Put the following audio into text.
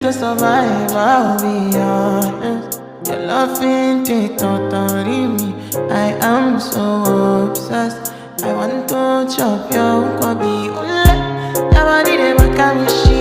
to survive, I'll be honest. Your love ain't it, totally me. I am so obsessed. I want to chop your kwabi. Ule, your body they make me shit.